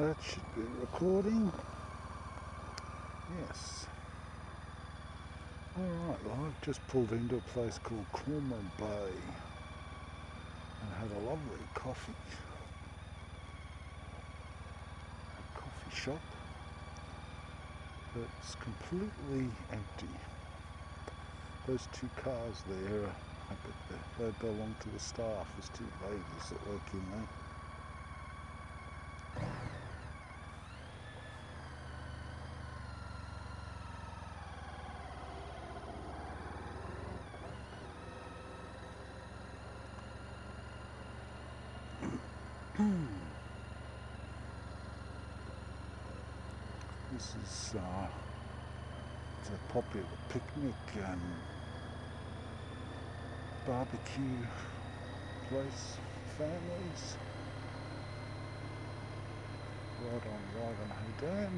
That should be recording. Yes. Alright, well I've just pulled into a place called Cormer Bay and had a lovely coffee. A coffee shop that's completely empty. Those two cars there, I bet they belong to the staff. There's two ladies that work in there. This is it's a popular picnic and barbecue place for families right on Ivanhoe Dam.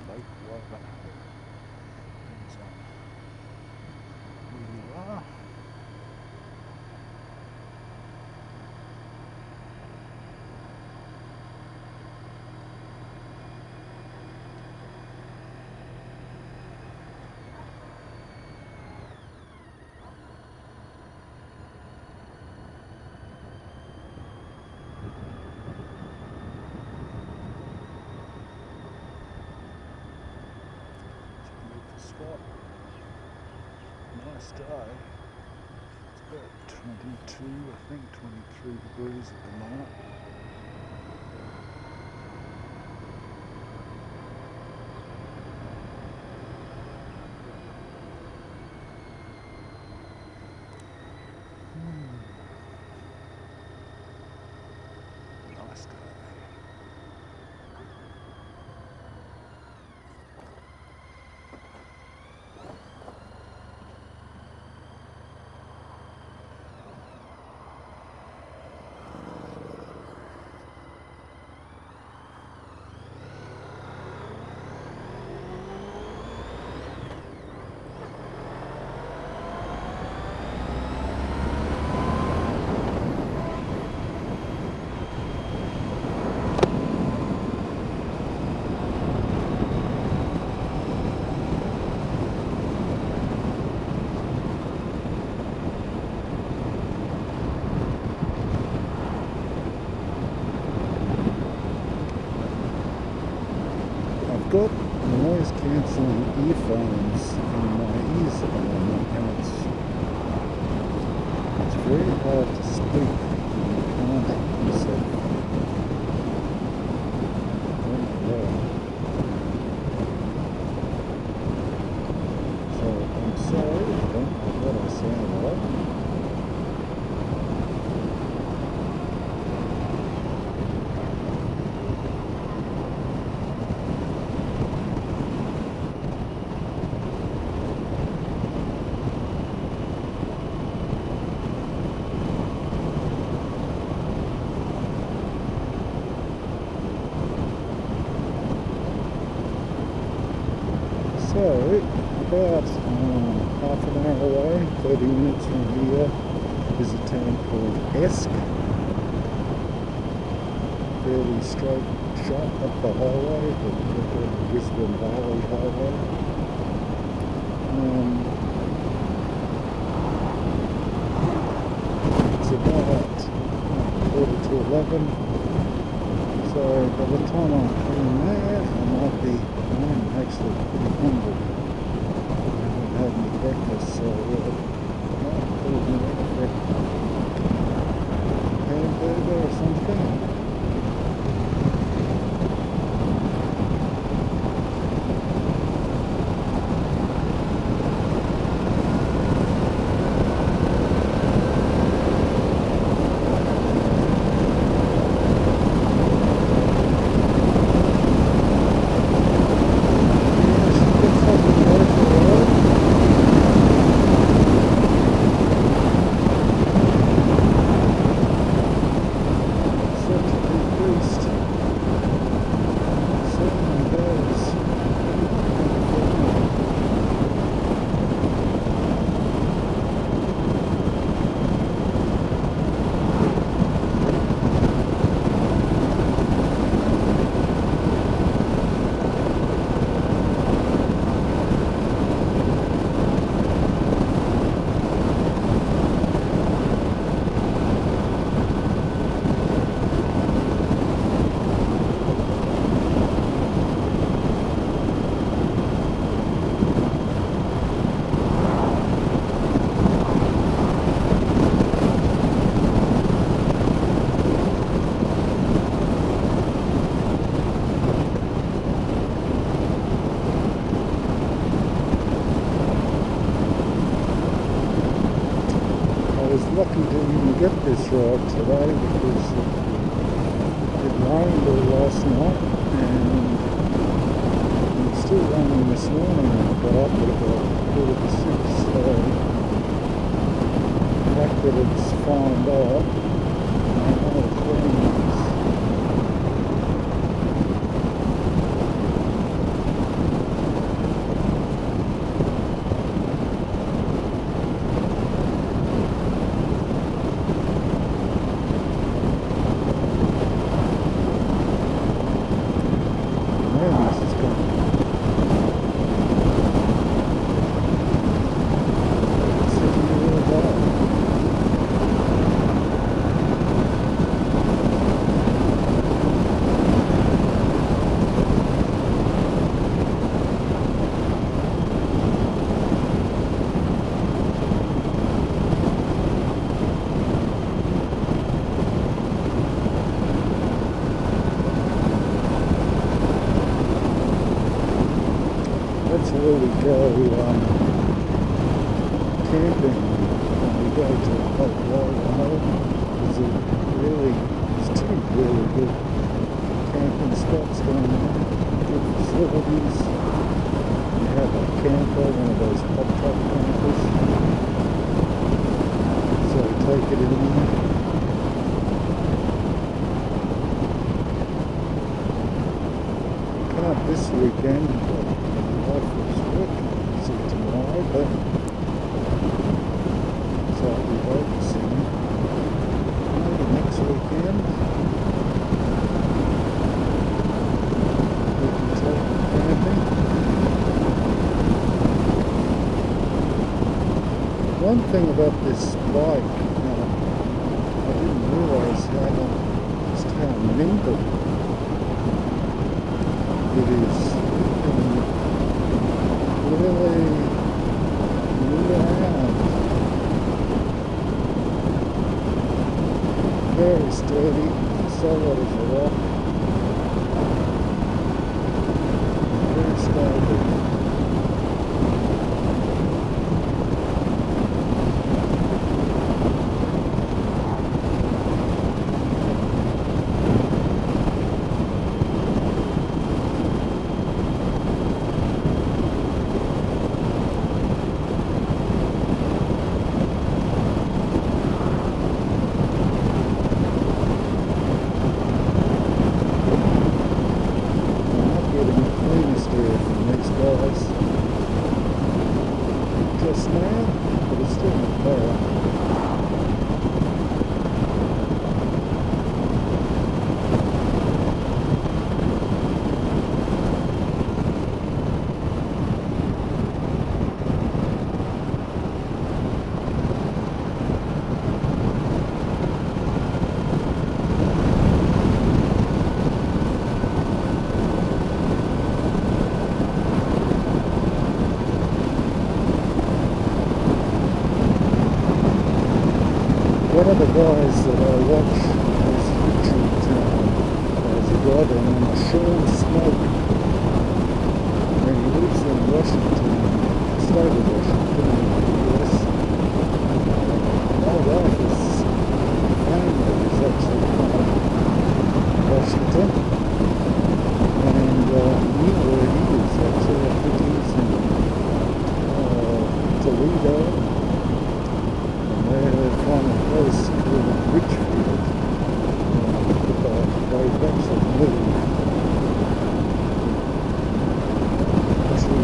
Lake Ivanhoe. Depends on who you are. Spot. Nice day. It's about 22, I think 23 degrees at the moment. Nice day. I've got noise cancelling earphones in my ears at the moment, and it's very hard to speak when you can't hear yourself. So I'm sorry, I don't know what I sound like. So, about half an hour away, 30 minutes from here, is a town called Esk. Fairly straight shot up the highway, the Brisbane Valley Highway. It's about 11:15. So by the time I'm through there, I'm actually pretty hungry. I haven't had any breakfast, so might put me for a hamburger or something. lucky to even get this ride today because it rained all last night and it's still raining this morning when I got up at about 4 to 6, so the fact that it's fined out, I know it's raining. That's where we go camping when we go to Hot Water, because there's two really good camping spots down there, good facilities. You have a camper, one of those pop-top campers, so take it in there. Can't this weekend, but my wife was working, see tomorrow, but so I'll be hoping to see me. Maybe next weekend we can take camping. One thing about this bike, I didn't realise just how nimble it is. Really move around. Very sturdy, solid as a rock. Very stable. Just now, but it's still not bad. One of the guys that I watch his YouTube channel is a guy named Sean Smoke, and he lives in Washington, state of Washington in the US. My wife's family is actually from Washington, and knew where he is actually. I think he's in Toledo. They're from a place called Richfield, but they've actually moved to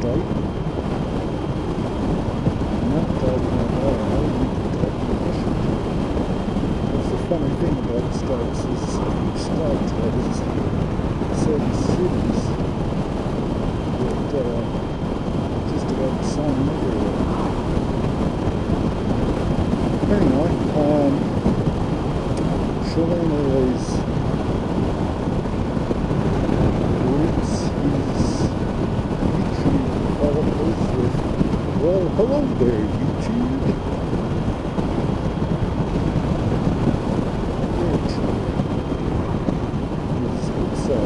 Dayton, not Dayton, Ohio, Dayton, Washington. That's the funny thing about the States is each state has certain cities that just about the same everywhere. Anyway, showing all these routes is YouTube developers with, well, hello there, YouTube. So,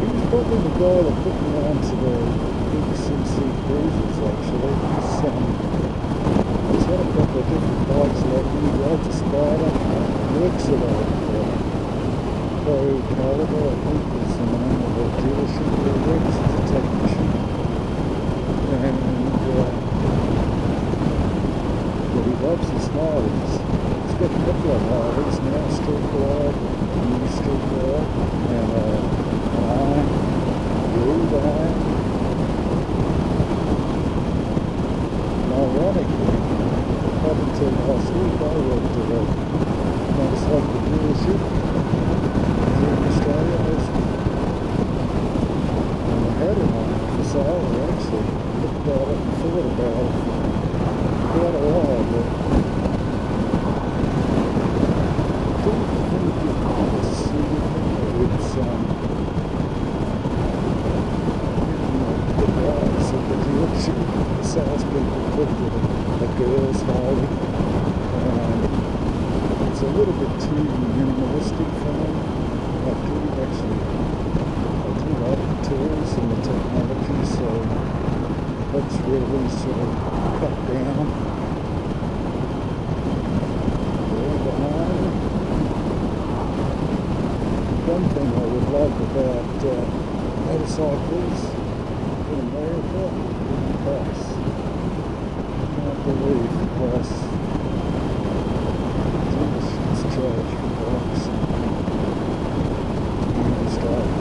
he was probably the guy that put me onto the CC cruisers actually. He's had a couple of different bikes lately. He rides a Spider. Works at a Pro Caliber, I think is the name of the dealership where he works as a technician. And but he loves his Harleys. He's got a couple of Harleys now, street glide, new street glide, and iron, blue iron. And ironically, up until last week I worked at a motorcycle dealership here in Australia. And I had it on for sale. I actually looked at it and thought about it for quite a while, but I didn't think it was suited me. It's the guys at the dealership, the salespeople called it a girl's Harley. It's a little bit too minimalistic for me. I do like the tools and the technology, so that's really sort of cut down. There behind. One thing I would love about motorcycles in America is the price. I can't believe the price dealerships charge for bikes in Australia.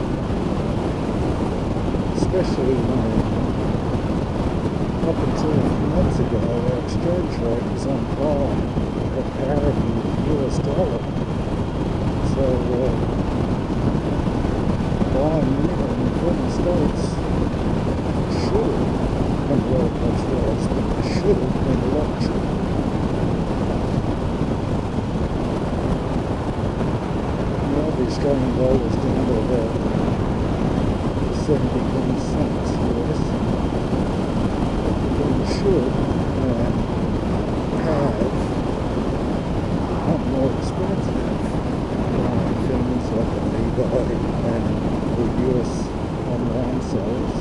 Especially when up until a few months ago our exchange rate was on par at parity with the US dollar. So buying anything from the States should have been low cost price, but it should have been a lot cheaper. Now the Australian dollar is down to about 71 cents US. But we should have more expensive things like an eBay and the US online sales.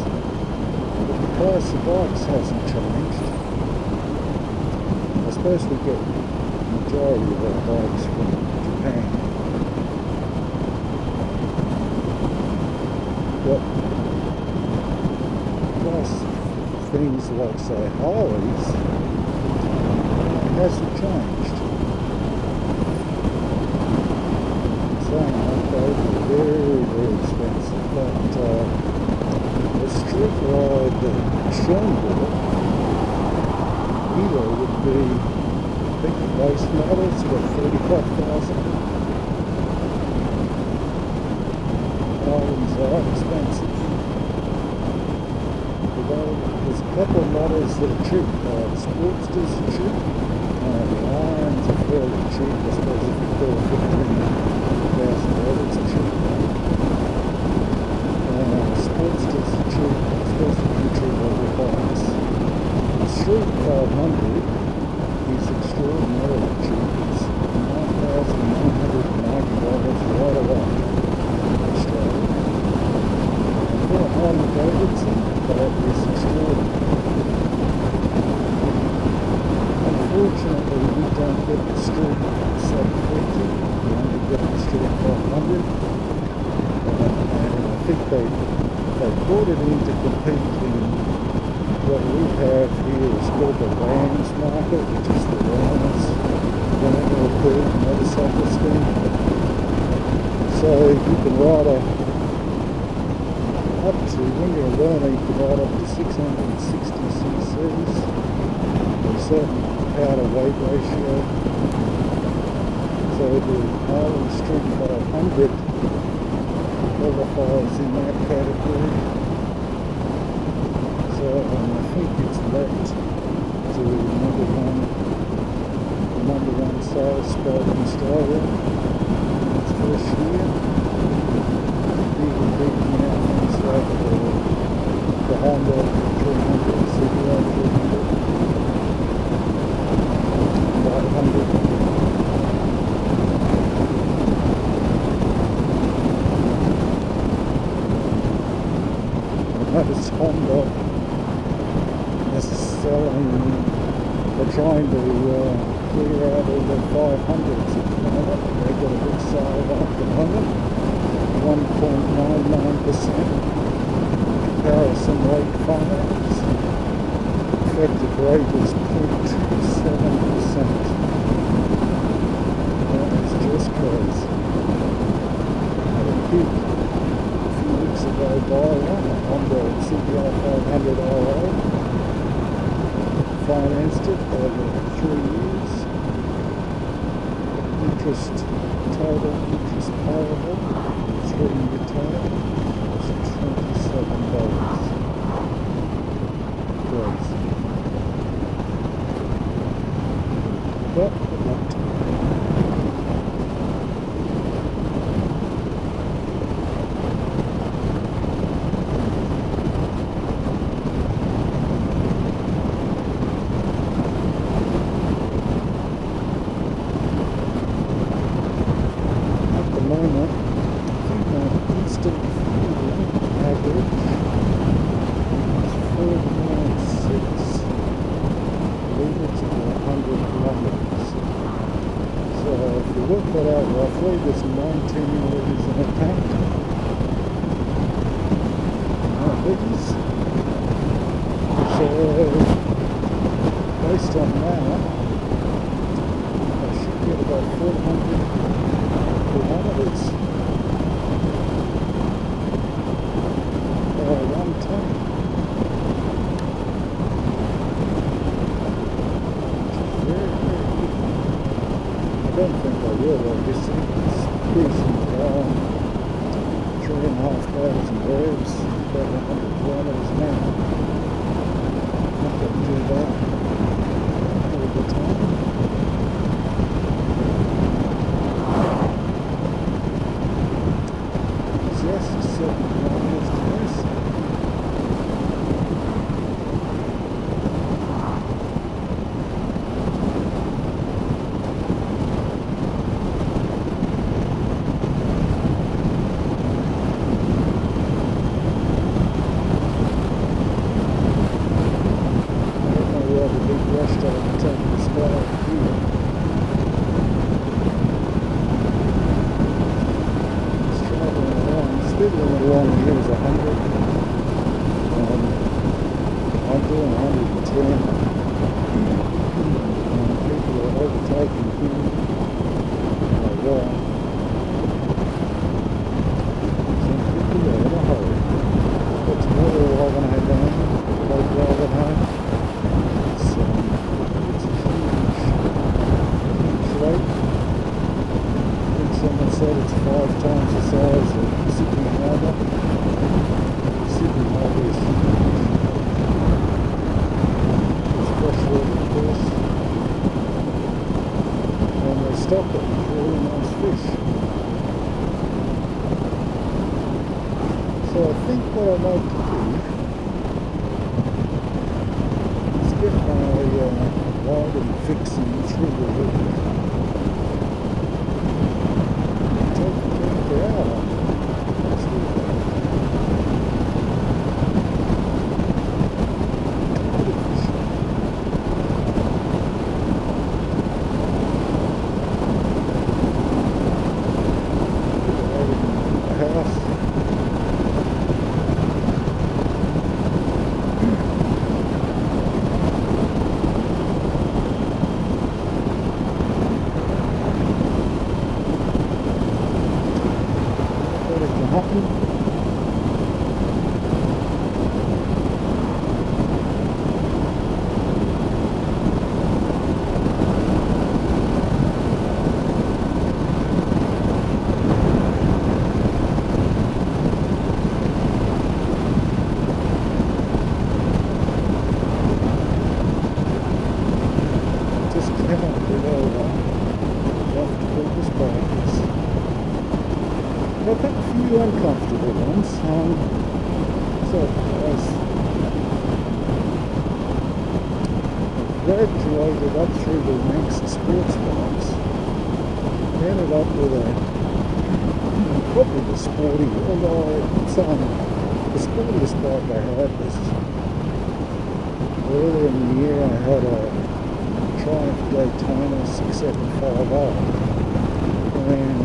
But the price of bikes hasn't changed. I suppose we get the majority of our bikes from Japan. But price of things like, say, Harleys hasn't changed. Those are very, very expensive, but a street ride Schoenberg either would be, I think the base model's got 35,000. Harleys are expensive. Although there's a couple of models that are cheap. The Sportsters are cheap. The Irons are fairly cheap, I suppose if you call it 15,000 it's cheap. Sportsters are cheap, especially entry level bikes. The Street 500 is extraordinarily cheap. It's $9,990 right away in Australia. And for a Harley Davidson, that is extraordinary. Unfortunately, we don't get the Street 750. We only get the Street 500. And I think they brought it in to compete in what we have here is called the Rams market, which is the Rams approved motorcycle scheme. So you can ride up to, when you're a learner, you can ride up to 660 cc's, a certain power to weight ratio. So the Harley Street 500 qualifies in that category. So I think it's left to number one sales spot in Australia in its first year. Even beating out things like the Honda 300, CTX 500. That is Honda selling, they're trying to clear out all the 500s at the moment. They've got a big sale on at the moment, 1.99% comparison rate finance. Effective rate is 0.27%. That is just crazy. Had a few weeks ago buy one on the CTX1300A. Financed it over 3 years. Total interest payable, 3-year term, was $27. Crazy. But good luck to me. Moment, I think my instant fuel average is 496 litres per 100 kilometres. So if you work that out roughly, there's 19 litres in a tank. 9 litres. So based on that, I should get about 400 kilometres. 1 ton. Very, very good. I don't think I will, obviously. It's cruising around 3,500 revs, about 100 kilometres an hour. Not going to do that all the time. Just 7 kilometres to this. Speed limit along here is 100. I'm doing 110. People are overtaking here. Some people are in a hurry. Got some water while when I head down. Like driving home. It's a huge lake. I think someone said it's 5 times the size of Sydney Harbour. Sydney Harbour is huge. It's freshwater, of course. And they stock it with really nice fish. So I think what I'd like to do is get my riding fixing through the river. Take the camper out on it. I've had a few uncomfortable ones, so I've graduated up through the next sports bikes, ended up with probably the sporty, although it's the sportiest bike I had was Earlier in the year I had a Triumph Daytona 6750, and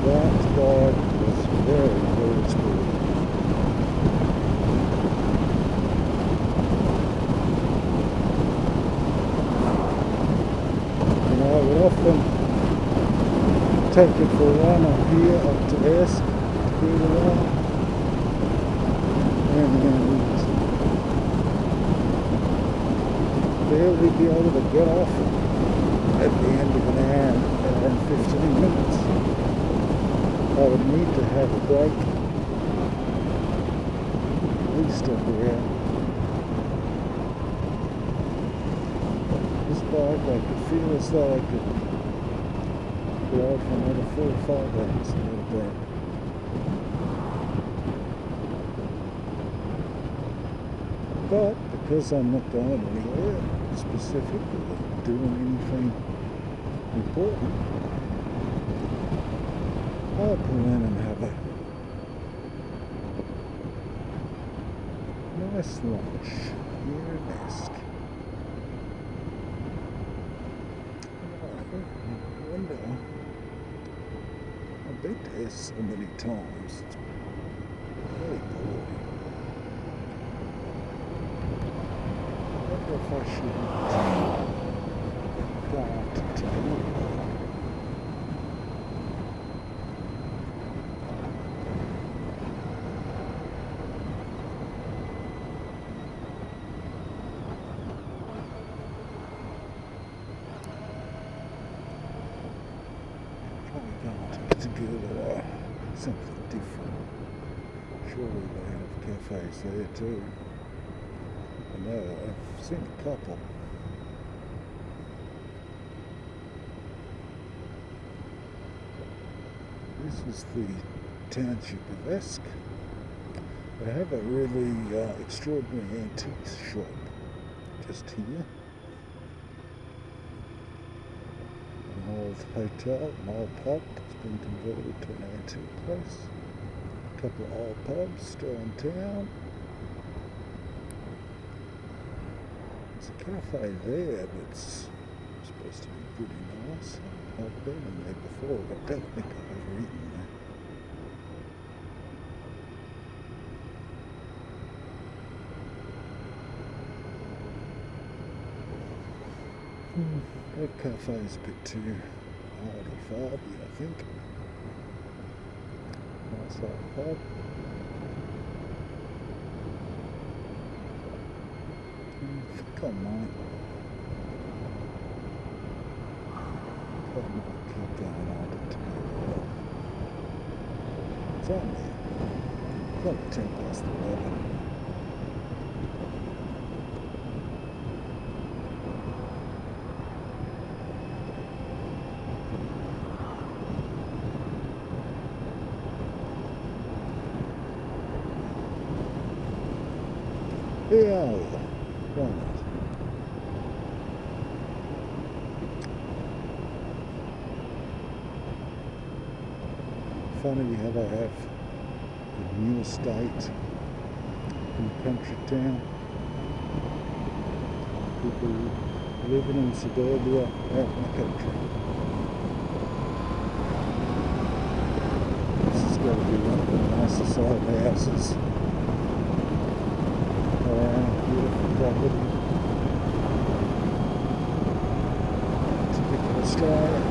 that bike was very, very smooth. And I would often take it for a run up here, up to Esk, and barely be able to get off at the end of an hour and 15 minutes. I would need to have a break, at least every hour. This bike, I could feel as though I could ride for another 4 or 5 hours without a break. But because I'm not going anywhere specific or doing anything important, I'll pull in and have a nice lunch here in Esk. I wonder, I've been to Esk so many times, it's really boring. I wonder if I should go out to town. Something different. Surely they have cafes there too. I know, I've seen a couple. This is the township of Esk. They have a really extraordinary antiques shop just here. An old hotel, an old pub. Been converted to an antique place. A couple of old pubs still in town. There's a cafe there that's supposed to be pretty nice. I've been in there before, but I don't think I've ever eaten there. That cafe's a bit too hardy-fardy, I think. Nice old pub. I think I might keep going on it together. It's only 10 past 11. Yeah, right. Funny how they have a new estate in a country town. People living in suburbia out in the country. This has got to be one of the nicer side houses. Beautiful property. Typical Australia.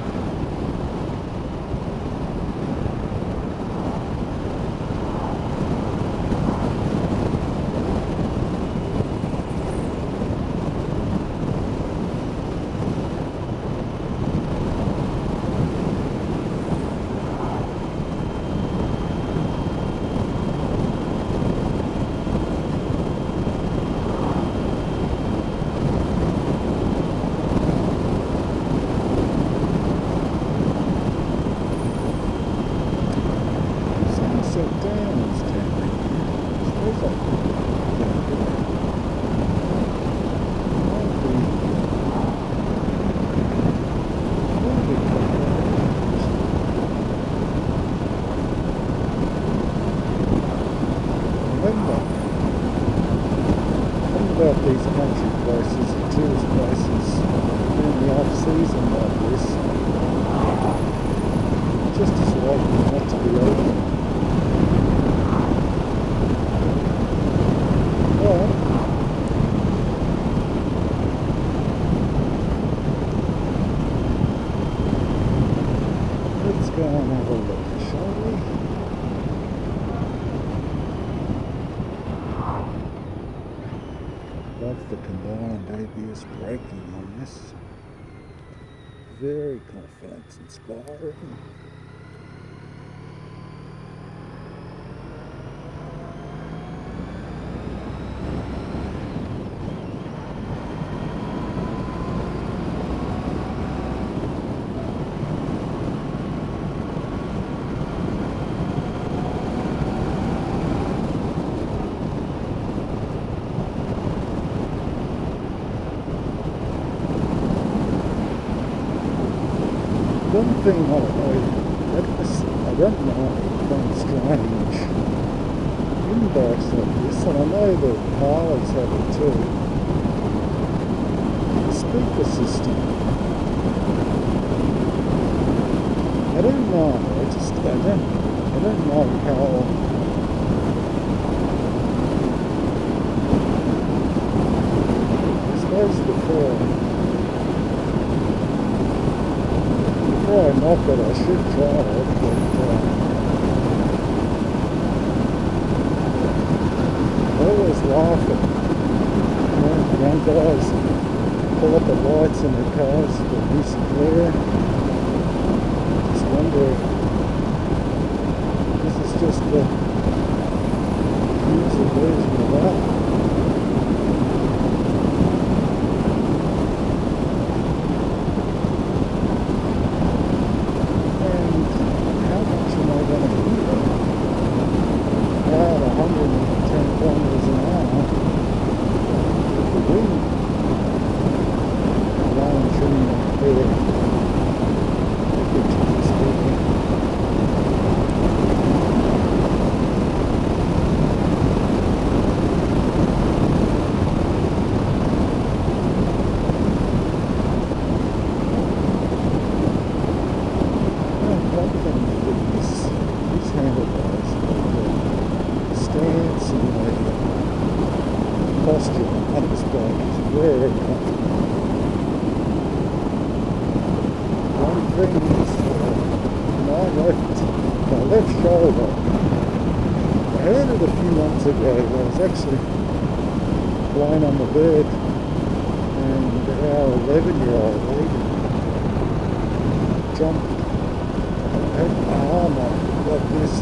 about these country places and tourist places in the off season like this. Just as likely not to be open. Well, let's go and have a look, shall we? Love the combined ABS braking on this. Very confidence inspiring. One thing I don't know, kind of strange in bikes like this, and I know that Harleys have it too, the speaker system. I don't know, I don't know how I suppose before not that I should try it, but I always laugh at young guys pull up the lights in their cars for music glare. Just wonder if this is just the user version of that. Posture on this bike is very comfortable. One thing is my left shoulder. I had it a few months ago. I was actually lying on the bed and our 11-year-old lady jumped, had my arm up like this.